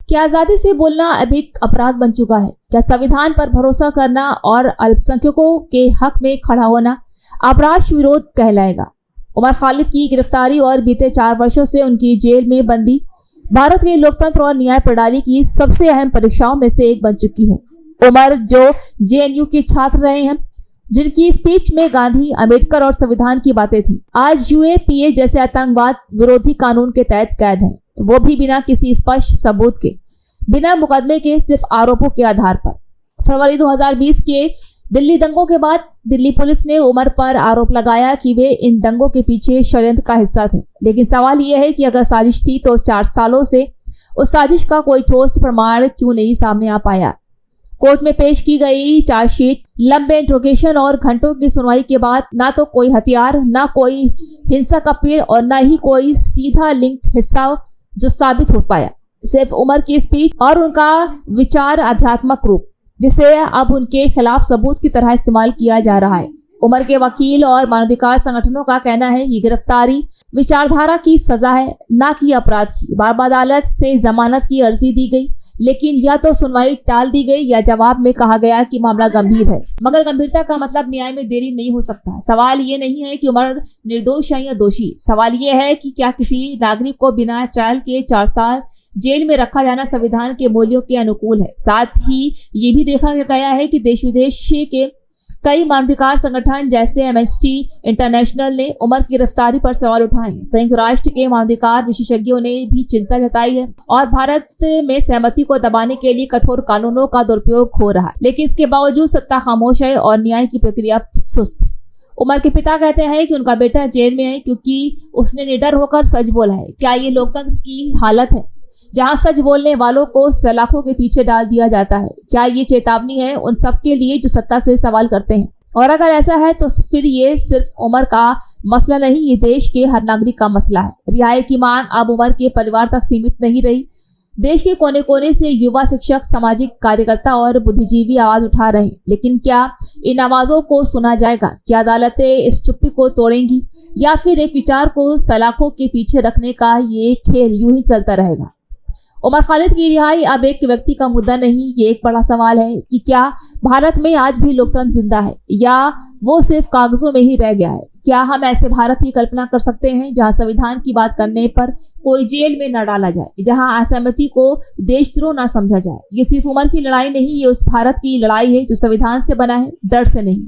क्या आजादी से बोलना अब एक अपराध बन चुका है? क्या संविधान पर भरोसा करना और अल्पसंख्यकों के हक में खड़ा होना अपराध विरोध कहलाएगा? उमर खालिद की गिरफ्तारी और बीते 4 वर्षों से उनकी जेल में बंदी भारत के लोकतंत्र और न्याय प्रणाली की सबसे अहम परीक्षाओं में से एक बन चुकी है। उमर जो जेएनयू के छात्र रहे हैं, जिनकी स्पीच में गांधी, अंबेडकर और संविधान की बातें थी, आज यूएपीए जैसे आतंकवाद विरोधी कानून के तहत कैद हैं, वो भी बिना किसी स्पष्ट सबूत के, बिना मुकदमे के, सिर्फ आरोपों के आधार पर। फरवरी 2020 के दिल्ली दंगों के बाद दिल्ली पुलिस ने उमर पर आरोप लगाया कि वे इन दंगों के पीछे षड्यंत्र का हिस्सा थे। लेकिन सवाल यह है कि अगर साजिश थी तो 4 सालों से उस साजिश का कोई ठोस प्रमाण क्यों नहीं सामने आ पाया? कोर्ट में पेश की गई चार्जशीट, लंबे इंट्रोगेशन और घंटों की सुनवाई के बाद ना तो कोई हथियार, ना कोई हिंसक अपील और ना ही कोई सीधा लिंक हिस्सा जो साबित हो पाया। सिर्फ उमर की स्पीच और उनका विचार आध्यात्मक रूप, जिसे अब उनके खिलाफ सबूत की तरह इस्तेमाल किया जा रहा है। उमर के वकील और मानवाधिकार संगठनों का कहना है कि गिरफ्तारी विचारधारा की सजा है, ना कि अपराध की। बार-बार अदालत से जमानत की अर्जी दी गई, लेकिन या तो सुनवाई टाल दी गई या जवाब में कहा गया कि मामला गंभीर है। मगर गंभीरता का मतलब न्याय में देरी नहीं हो सकता। सवाल ये नहीं है कि उमर निर्दोष है या दोषी। सवाल ये है कि क्या किसी नागरिक को बिना ट्रायल के 4 साल जेल में रखा जाना संविधान के मूल्यों के अनुकूल है? साथ ही ये भी देखा गया है कि देश विदेश के कई मानवाधिकार संगठन जैसे एमनेस्टी इंटरनेशनल ने उमर की गिरफ्तारी पर सवाल उठाए हैं। संयुक्त राष्ट्र के मानवाधिकार विशेषज्ञों ने भी चिंता जताई है और भारत में सहमति को दबाने के लिए कठोर कानूनों का दुरुपयोग हो रहा है। लेकिन इसके बावजूद सत्ता खामोश है और न्याय की प्रक्रिया सुस्त। उमर के पिता कहते हैं कि उनका बेटा जेल में है क्योंकि उसने निडर होकर सच बोला है। क्या ये लोकतंत्र की हालत है, जहां सच बोलने वालों को सलाखों के पीछे डाल दिया जाता है? क्या ये चेतावनी है उन सब के लिए जो सत्ता से सवाल करते हैं? और अगर ऐसा है तो फिर ये सिर्फ उमर का मसला नहीं, ये देश के हर नागरिक का मसला है। रिहाई की मांग अब उमर के परिवार तक सीमित नहीं रही। देश के कोने कोने से युवा, शिक्षक, सामाजिक कार्यकर्ता और बुद्धिजीवी आवाज उठा रहे हैं। लेकिन क्या इन आवाजों को सुना जाएगा? क्या अदालतें इस चुप्पी को तोड़ेंगी या फिर एक विचार को सलाखों के पीछे रखने का ये खेल यूं ही चलता रहेगा? उमर खालिद की रिहाई अब एक व्यक्ति का मुद्दा नहीं, ये एक बड़ा सवाल है कि क्या भारत में आज भी लोकतंत्र जिंदा है या वो सिर्फ कागजों में ही रह गया है? क्या हम ऐसे भारत की कल्पना कर सकते हैं जहां संविधान की बात करने पर कोई जेल में न डाला जाए, जहां असहमति को देशद्रोह न समझा जाए? ये सिर्फ उमर की लड़ाई नहीं, ये उस भारत की लड़ाई है जो संविधान से बना है, डर से नहीं।